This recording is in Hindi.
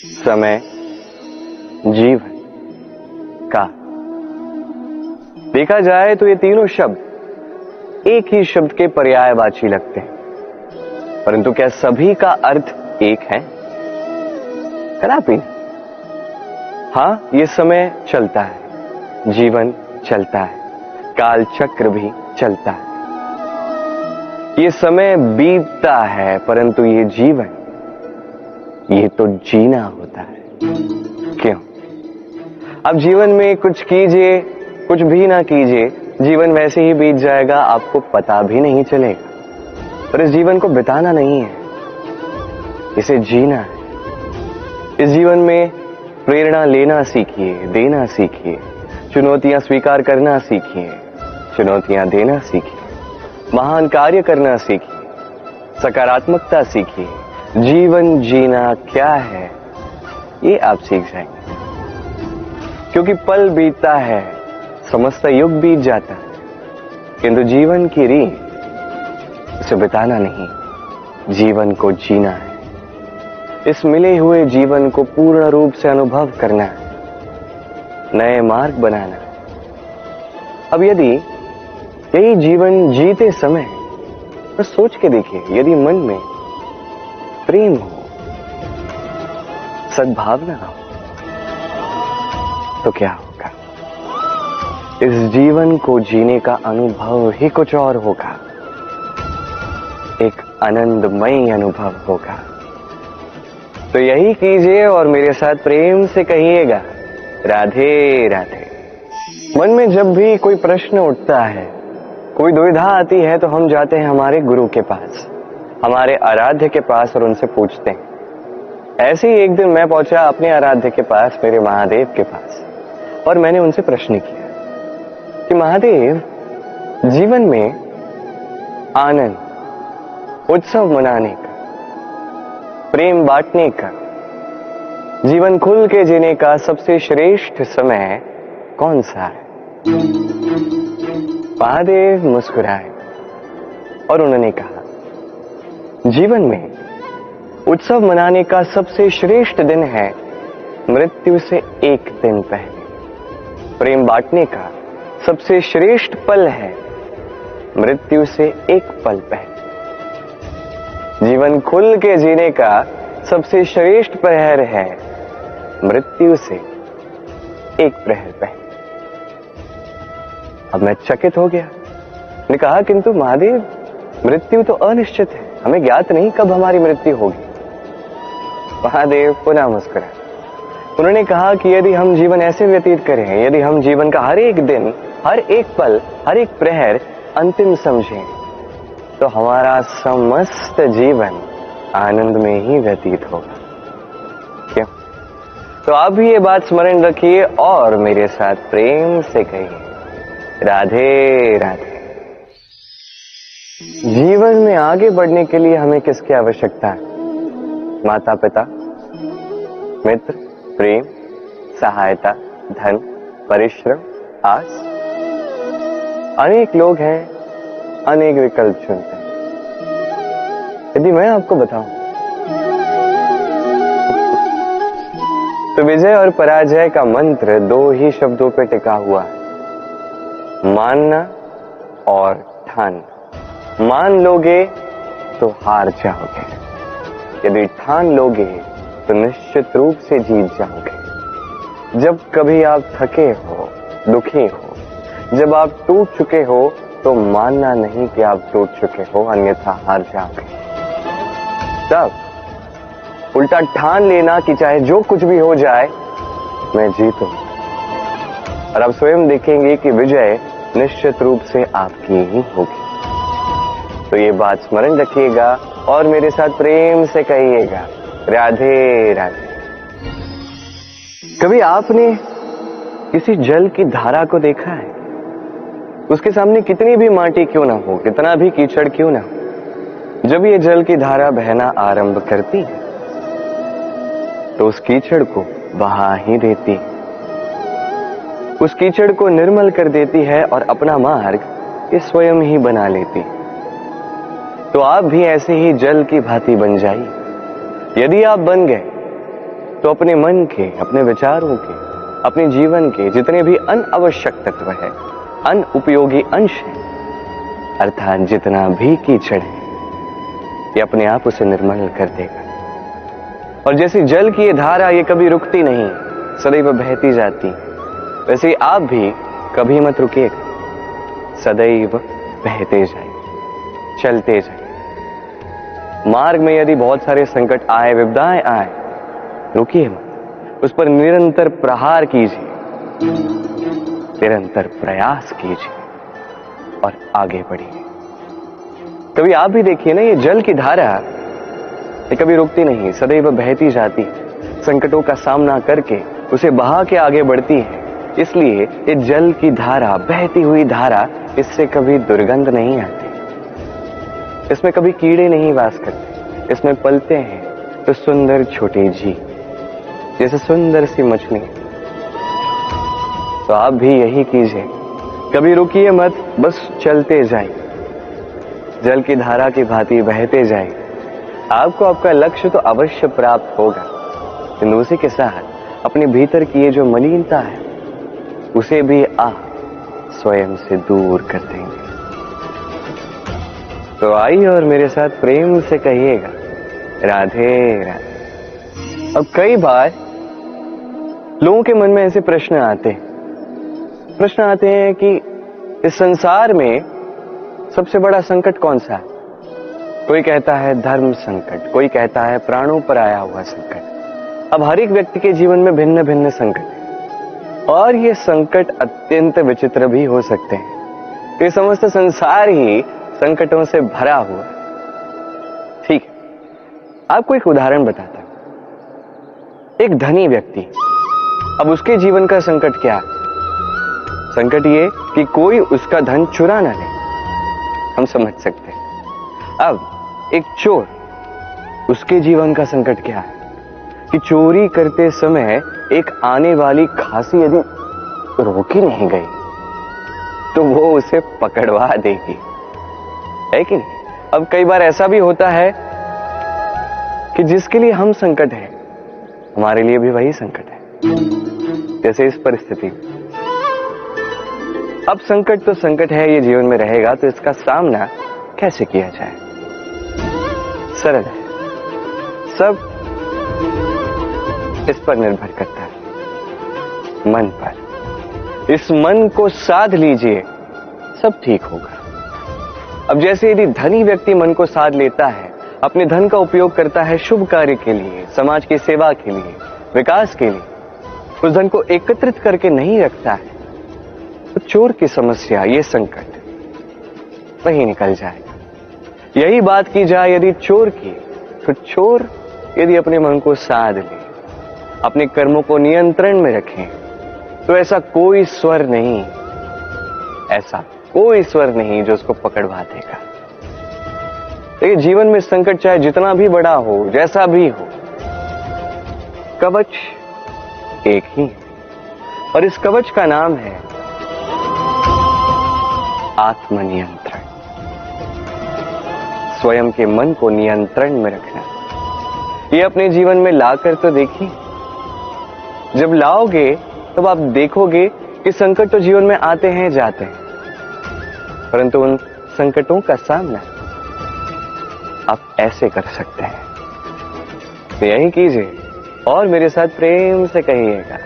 समय, जीवन, काल। देखा जाए तो ये तीनों शब्द एक ही शब्द के पर्यायवाची लगते हैं, परंतु क्या सभी का अर्थ एक है? कदापि। हाँ, ये समय चलता है, जीवन चलता है, काल चक्र भी चलता है। ये समय बीतता है, परंतु ये जीवन, ये तो जीना होता है। क्यों? अब जीवन में कुछ कीजिए, कुछ भी ना कीजिए, जीवन वैसे ही बीत जाएगा, आपको पता भी नहीं चलेगा। पर इस जीवन को बिताना नहीं है, इसे जीना है। इस जीवन में प्रेरणा लेना सीखिए, देना सीखिए, चुनौतियां स्वीकार करना सीखिए, चुनौतियां देना सीखिए, महान कार्य करना सीखिए, सकारात्मकता सीखिए। जीवन जीना क्या है, ये आप सीख जाएंगे। क्योंकि पल बीतता है, समस्त युग बीत जाता है, किंतु जीवन की रीत उसे बिताना नहीं, जीवन को जीना है। इस मिले हुए जीवन को पूर्ण रूप से अनुभव करना है, नए मार्ग बनाना। अब यदि यही जीवन जीते समय बस सोच के देखिए, यदि मन में प्रेम हो, सद्भावना हो, तो क्या होगा? इस जीवन को जीने का अनुभव ही कुछ और होगा, एक आनंदमय अनुभव होगा। तो यही कीजिए और मेरे साथ प्रेम से कहिएगा, राधे राधे। मन में जब भी कोई प्रश्न उठता है, कोई दुविधा आती है, तो हम जाते हैं हमारे गुरु के पास, हमारे आराध्य के पास, और उनसे पूछते हैं। ऐसे ही एक दिन मैं पहुंचा अपने आराध्य के पास, मेरे महादेव के पास, और मैंने उनसे प्रश्न किया कि महादेव, जीवन में आनंद, उत्सव मनाने का, प्रेम बांटने का, जीवन खुल के जीने का सबसे श्रेष्ठ समय कौन सा है? महादेव मुस्कुराए और उन्होंने कहा, जीवन में उत्सव मनाने का सबसे श्रेष्ठ दिन है मृत्यु से एक दिन पहले। प्रेम बांटने का सबसे श्रेष्ठ पल है मृत्यु से एक पल पहले। जीवन खुल के जीने का सबसे श्रेष्ठ प्रहर है मृत्यु से एक प्रहर पहले। अब मैं चकित हो गया, मैंने कहा, किंतु महादेव, मृत्यु तो अनिश्चित है, हमें ज्ञात नहीं कब हमारी मृत्यु होगी। महादेव पुनः मुस्कुराए, उन्होंने कहा कि यदि हम जीवन ऐसे व्यतीत करें, यदि हम जीवन का हर एक दिन, हर एक पल, हर एक प्रहर अंतिम समझें, तो हमारा समस्त जीवन आनंद में ही व्यतीत होगा। क्यों? तो आप भी ये बात स्मरण रखिए और मेरे साथ प्रेम से कहिए, राधे राधे। जीवन में आगे बढ़ने के लिए हमें किसकी आवश्यकता है? माता पिता, मित्र, प्रेम, सहायता, धन, परिश्रम, आस। अनेक लोग हैं, अनेक विकल्प चुनते हैं। यदि मैं आपको बताऊं तो विजय और पराजय का मंत्र दो ही शब्दों पर टिका हुआ है, मानना और ठानना। मान लोगे तो हार जाओगे, यदि ठान लोगे तो निश्चित रूप से जीत जाओगे। जब कभी आप थके हो, दुखी हो, जब आप टूट चुके हो, तो मानना नहीं कि आप टूट चुके हो, अन्यथा हार जाओगे। तब उल्टा ठान लेना कि चाहे जो कुछ भी हो जाए, मैं जीतूं। और आप स्वयं देखेंगे कि विजय निश्चित रूप से आपकी ही होगी। तो ये बात स्मरण रखिएगा और मेरे साथ प्रेम से कहिएगा, राधे राधे। कभी आपने किसी जल की धारा को देखा है? उसके सामने कितनी भी माटी क्यों ना हो, कितना भी कीचड़ क्यों ना हो, जब ये जल की धारा बहना आरंभ करती है तो उस कीचड़ को बहा ही देती है, उस कीचड़ को निर्मल कर देती है और अपना मार्ग ये स्वयं ही बना लेती है। तो आप भी ऐसे ही जल की भांति बन जाइए। यदि आप बन गए तो अपने मन के, अपने विचारों के, अपने जीवन के जितने भी अनावश्यक तत्व है, अनुपयोगी अंश है, अर्थात जितना भी कीचड़ है, ये अपने आप उसे निर्मल कर देगा। और जैसे जल की ये धारा ये कभी रुकती नहीं, सदैव बहती जाती, वैसे ही आप भी कभी मत रुकिएगा, सदैव बहते जाइए, चलते जाइए। मार्ग में यदि बहुत सारे संकट आए, विपदाएं आए, रुकिए मत, उस पर निरंतर प्रहार कीजिए, निरंतर प्रयास कीजिए और आगे बढ़िए। कभी आप भी देखिए ना, ये जल की धारा ये कभी रुकती नहीं, सदैव बहती जाती, संकटों का सामना करके उसे बहा के आगे बढ़ती है। इसलिए ये जल की धारा, बहती हुई धारा, इससे कभी दुर्गंध नहीं आती, इसमें कभी कीड़े नहीं वास करते, इसमें पलते हैं तो सुंदर छोटे जीव, जैसे सुंदर सी मछली। तो आप भी यही कीजिए, कभी रुकिए मत, बस चलते जाइए, जल की धारा की भांति बहते जाइए। आपको आपका लक्ष्य तो अवश्य प्राप्त होगा, लेकिन उसी के साथ अपने भीतर की ये जो मलिनता है उसे भी आप स्वयं से दूर कर देंगे। तो आइए और मेरे साथ प्रेम से कहिएगा, राधे राधे। अब कई बार लोगों के मन में ऐसे प्रश्न आते हैं कि इस संसार में सबसे बड़ा संकट कौन सा है? कोई कहता है धर्म संकट, कोई कहता है प्राणों पर आया हुआ संकट। अब हर एक व्यक्ति के जीवन में भिन्न भिन्न संकट है और ये संकट अत्यंत विचित्र भी हो सकते हैं। ये समस्त संसार ही संकटों से भरा हुआ। ठीक है, आपको एक उदाहरण बताता हूं। एक धनी व्यक्ति, अब उसके जीवन का संकट क्या है? संकट ये कि कोई उसका धन चुरा ना ले, हम समझ सकते हैं। अब एक चोर, उसके जीवन का संकट क्या है कि चोरी करते समय एक आने वाली खांसी यदि रोकी नहीं गई तो वो उसे पकड़वा देगी, है कि नहीं? अब कई बार ऐसा भी होता है कि जिसके लिए हम संकट है, हमारे लिए भी वही संकट है। जैसे इस परिस्थिति, अब संकट तो संकट है, ये जीवन में रहेगा, तो इसका सामना कैसे किया जाए? सरल है, सब इस पर निर्भर करता है, मन पर। इस मन को साध लीजिए, सब ठीक होगा। अब जैसे यदि धनी व्यक्ति मन को साध लेता है, अपने धन का उपयोग करता है शुभ कार्य के लिए, समाज की सेवा के लिए, विकास के लिए, उस धन को एकत्रित करके नहीं रखता है, तो चोर की समस्या, ये संकट वही निकल जाएगा। यही बात की जाए यदि चोर की, तो चोर यदि अपने मन को साध ले, अपने कर्मों को नियंत्रण में रखें, तो ऐसा कोई स्वर नहीं, ऐसा कोई स्वर नहीं जो उसको पकड़वा देगा। लेकिन जीवन में संकट चाहे जितना भी बड़ा हो, जैसा भी हो, कवच एक ही है, और इस कवच का नाम है आत्मनियंत्रण। स्वयं के मन को नियंत्रण में रखना, ये अपने जीवन में लाकर तो देखिए। जब लाओगे तब आप देखोगे कि संकट तो जीवन में आते हैं जाते हैं, परंतु उन संकटों का सामना आप ऐसे कर सकते हैं। तो यही कीजिए और मेरे साथ प्रेम से कहिएगा,